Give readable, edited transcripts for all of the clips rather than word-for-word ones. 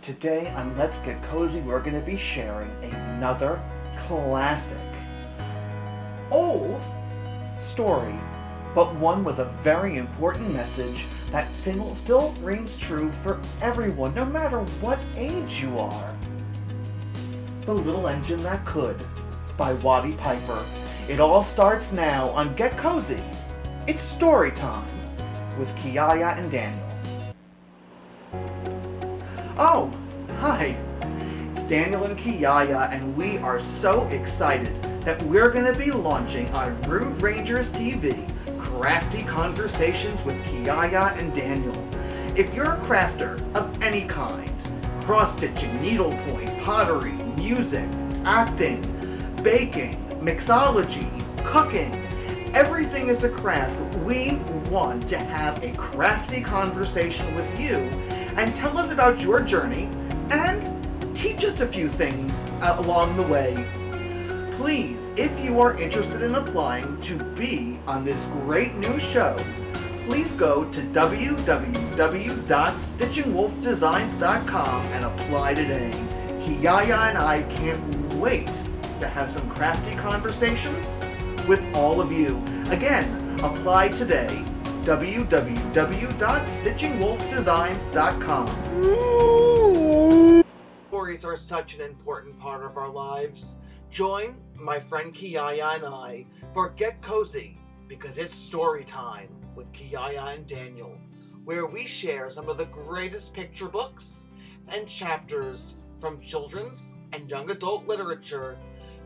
Today on Let's Get Cozy, we're going to be sharing another classic, old story, but one with a very important message that still rings true for everyone, no matter what age you are. The Little Engine That Could by Watty Piper. It all starts now on Get Cozy. It's story time with Kiyaya and Daniel. Oh, hi. It's Daniel and Kiyaya, and we are so excited that we're going to be launching on Rude Rangers TV, Crafty Conversations with Kiyaya and Daniel. If you're a crafter of any kind, cross-stitching, needlepoint, pottery, music, acting, baking, mixology, cooking, everything is a craft, we want to have a crafty conversation with you and tell us about your journey and teach us a few things along the way. Please, if you are interested in applying to be on this great new show, please go to www.STITCHINGwolfDesigns.com and apply today. Kiyaya and I can't wait to have some crafty conversations with all of you. Again, apply today. www.STITCHINGwolfDesigns.com. Stories are such an important part of our lives. Join my friend Kiyaya and I for Get Cozy, because it's story time with Kiyaya and Daniel, where we share some of the greatest picture books and chapters from children's and young adult literature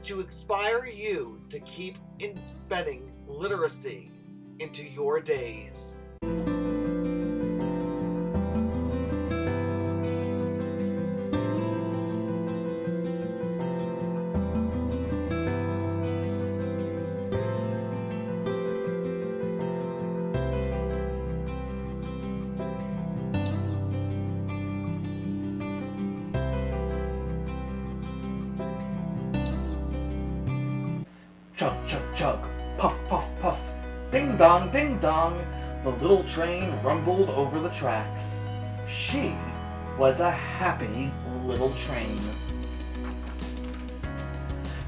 to inspire you to keep embedding literacy into your days. Chug, chug, chug, puff, puff, puff, ding dong, the little train rumbled over the tracks. She was a happy little train,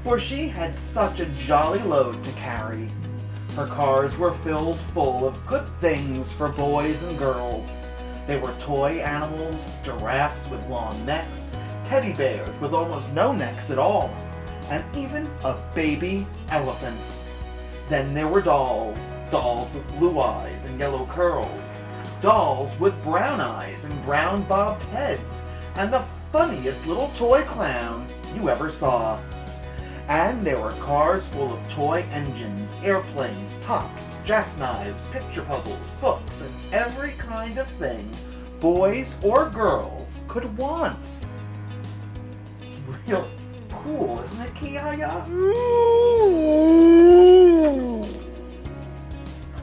for she had such a jolly load to carry. Her cars were filled full of good things for boys and girls. They were toy animals, giraffes with long necks, teddy bears with almost no necks at all, and even a baby elephant. Then there were dolls with blue eyes and yellow curls, dolls with brown eyes and brown bobbed heads, and the funniest little toy clown you ever saw. And there were cars full of toy engines, airplanes, tops, jackknives, picture puzzles, books, and every kind of thing boys or girls could want. Real cool, isn't it, Kiyaya?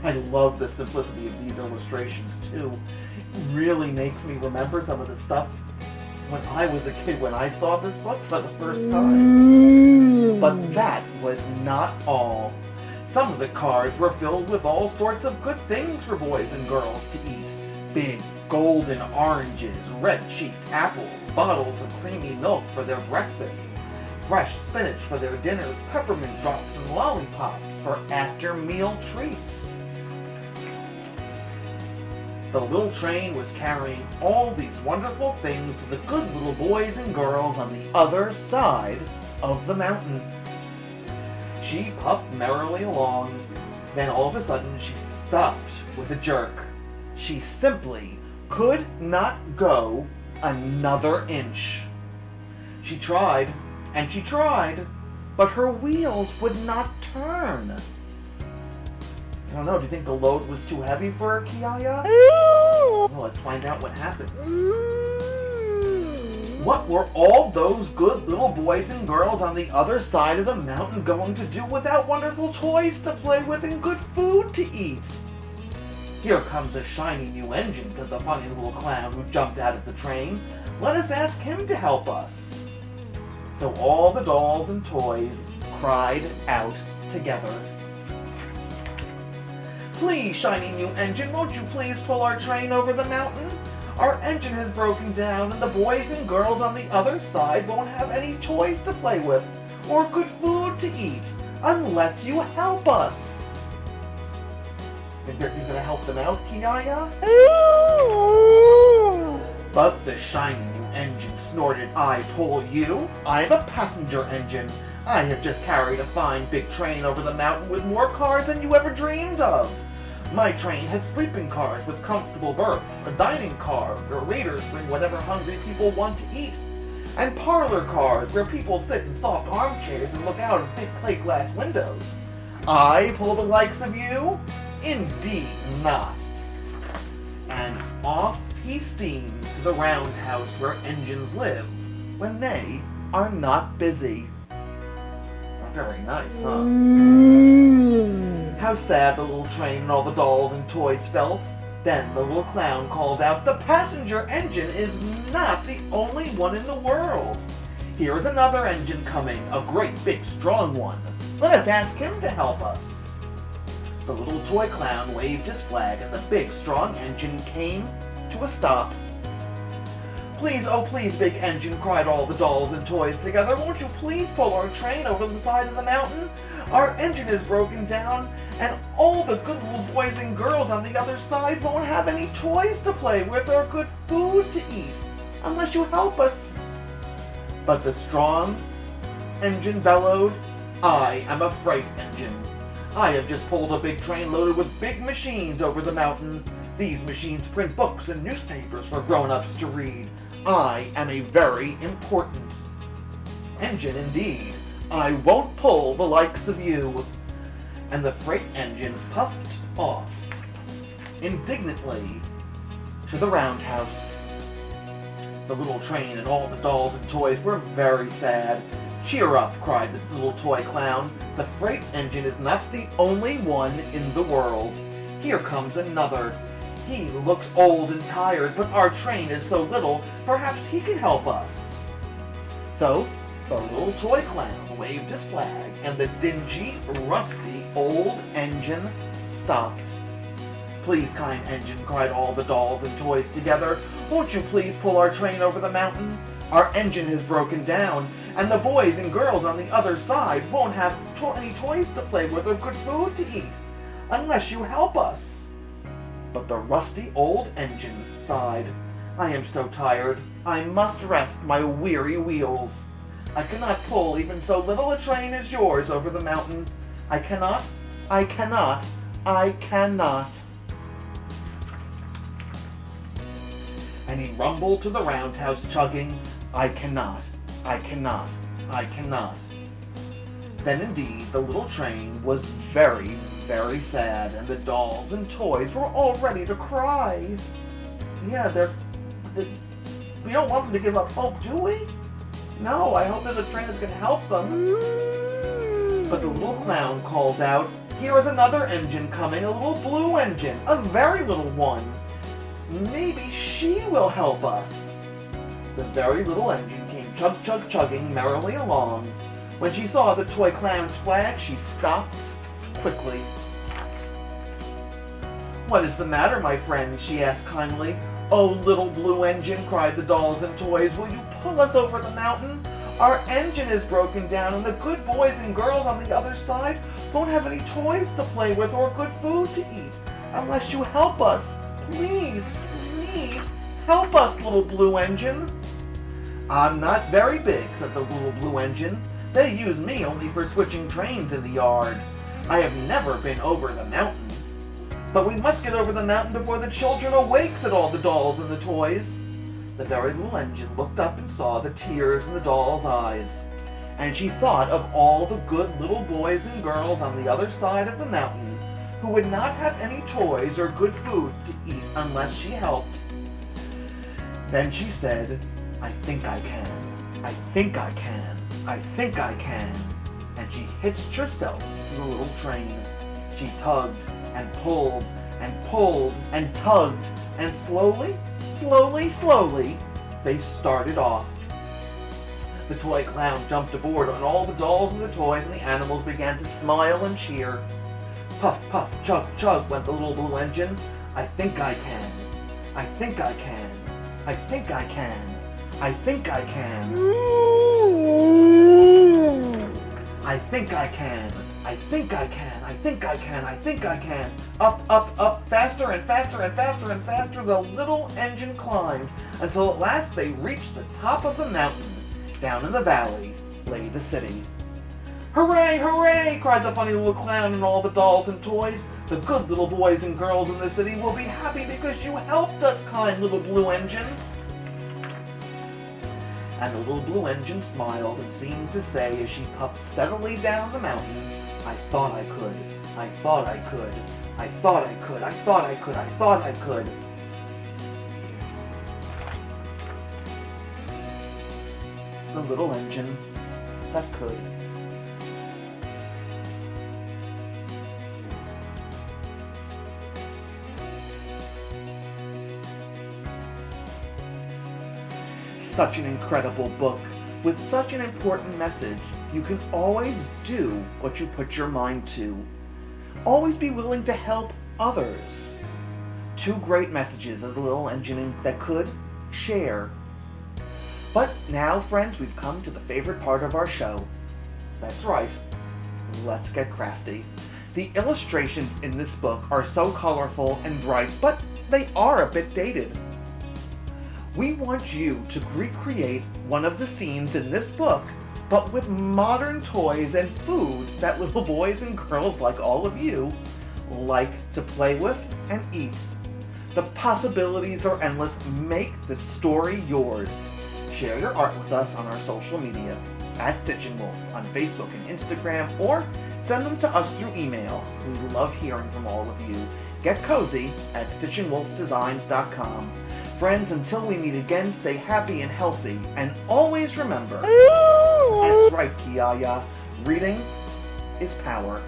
I love the simplicity of these illustrations too. It really makes me remember some of the stuff when I was a kid, when I saw this book for the first time. But that was not all. Some of the cars were filled with all sorts of good things for boys and girls to eat. Big golden oranges, red-cheeked apples, bottles of creamy milk for their breakfasts, fresh spinach for their dinners, peppermint drops and lollipops for after-meal treats. The little train was carrying all these wonderful things to the good little boys and girls on the other side of the mountain. She puffed merrily along, then all of a sudden she stopped with a jerk. She simply could not go another inch. She tried, and she tried, but her wheels would not turn. I don't know, do you think the load was too heavy for her, Kiyaya? Well, let's find out what happened. What were all those good little boys and girls on the other side of the mountain going to do without wonderful toys to play with and good food to eat? Here comes a shiny new engine, said the funny little clown who jumped out of the train. Let us ask him to help us. So all the dolls and toys cried out together. Please, shiny new engine, won't you please pull our train over the mountain? Our engine has broken down, and the boys and girls on the other side won't have any toys to play with or good food to eat unless you help us. Think you're gonna help them out, Kiyaya? But the shiny new engine snorted, I pull you. I'm a passenger engine. I have just carried a fine big train over the mountain with more cars than you ever dreamed of. My train has sleeping cars with comfortable berths, a dining car where waiters bring whatever hungry people want to eat, and parlor cars where people sit in soft armchairs and look out of big plate glass windows. I pull the likes of you? Indeed not. And off he steams to the roundhouse where engines live when they are not busy. Not very nice, huh? How sad the little train and all the dolls and toys felt. Then the little clown called out, the passenger engine is not the only one in the world. Here is another engine coming, a great big strong one. Let us ask him to help us. The little toy clown waved his flag and the big strong engine came to a stop. Please, oh please, big engine, cried all the dolls and toys together. Won't you please pull our train over the side of the mountain? Our engine is broken down, and all the good little boys and girls on the other side won't have any toys to play with or good food to eat unless you help us. But the strong engine bellowed, I am a freight engine. I have just pulled a big train loaded with big machines over the mountain. These machines print books and newspapers for grown-ups to read. I am a very important engine indeed. I won't pull the likes of you. And the freight engine puffed off indignantly to the roundhouse. The little train and all the dolls and toys were very sad. Cheer up, cried the little toy clown. The freight engine is not the only one in the world. Here comes another. He looks old and tired, but our train is so little, perhaps he can help us. So, the little toy clown waved his flag, and the dingy, rusty, old engine stopped. Please, kind engine, cried all the dolls and toys together, won't you please pull our train over the mountain? Our engine has broken down, and the boys and girls on the other side won't have any toys to play with or good food to eat, unless you help us. But the rusty old engine sighed. I am so tired. I must rest my weary wheels. I cannot pull even so little a train as yours over the mountain. I cannot. And he rumbled to the roundhouse chugging, I cannot. Then indeed the little train was very, very sad, and the dolls and toys were all ready to cry. Yeah, we don't want them to give up hope, do we? No, I hope there's a train that's going to help them. But the little clown called out, here is another engine coming, a little blue engine, a very little one. Maybe she will help us. The very little engine came chugging merrily along. When she saw the toy clown's flag, she stopped quickly. What is the matter, my friend? She asked kindly. Oh, little blue engine, cried the dolls and toys, will you pull us over the mountain? Our engine is broken down, and the good boys and girls on the other side won't have any toys to play with or good food to eat unless you help us. Please, help us, little blue engine. I'm not very big, said the little blue engine. They use me only for switching trains in the yard. I have never been over the mountain. But we must get over the mountain before the children awake, said all the dolls and the toys. The very little engine looked up and saw the tears in the doll's eyes. And she thought of all the good little boys and girls on the other side of the mountain who would not have any toys or good food to eat unless she helped. Then she said, I think I can. And she hitched herself to the little train. She tugged and pulled and tugged, and slowly, they started off. The toy clown jumped aboard, and all the dolls and the toys and the animals began to smile and cheer. Puff, puff, chug, chug went the little blue engine. I think I can. I think I can. I think I can. I think I can. I think I can. I think I can. I think I can. Up, up, up, faster and faster and faster and faster the little engine climbed until at last they reached the top of the mountain. Down in the valley lay the city. Hooray, hooray, cried the funny little clown and all the dolls and toys. The good little boys and girls in the city will be happy because you helped us, kind little blue engine. And the little blue engine smiled and seemed to say as she puffed steadily down the mountain, I thought I could, I thought I could, I thought I could, I thought I could, I thought I could. The little engine that could. Such an incredible book with such an important message. You can always do what you put your mind to. Always be willing to help others. Two great messages of the little engine that could share. But now, friends, we've come to the favorite part of our show. That's right. Let's get crafty. The illustrations in this book are so colorful and bright, but they are a bit dated. We want you to recreate one of the scenes in this book, but with modern toys and food that little boys and girls like all of you like to play with and eat. The possibilities are endless. Make the story yours. Share your art with us on our social media at STITCHINGwolf on Facebook and Instagram, or send them to us through email. We love hearing from all of you. Get Kozy at STITCHINGwolfDesigns.com. Friends, until we meet again, stay happy and healthy, and always remember, that's right, Kiyaya, reading is power.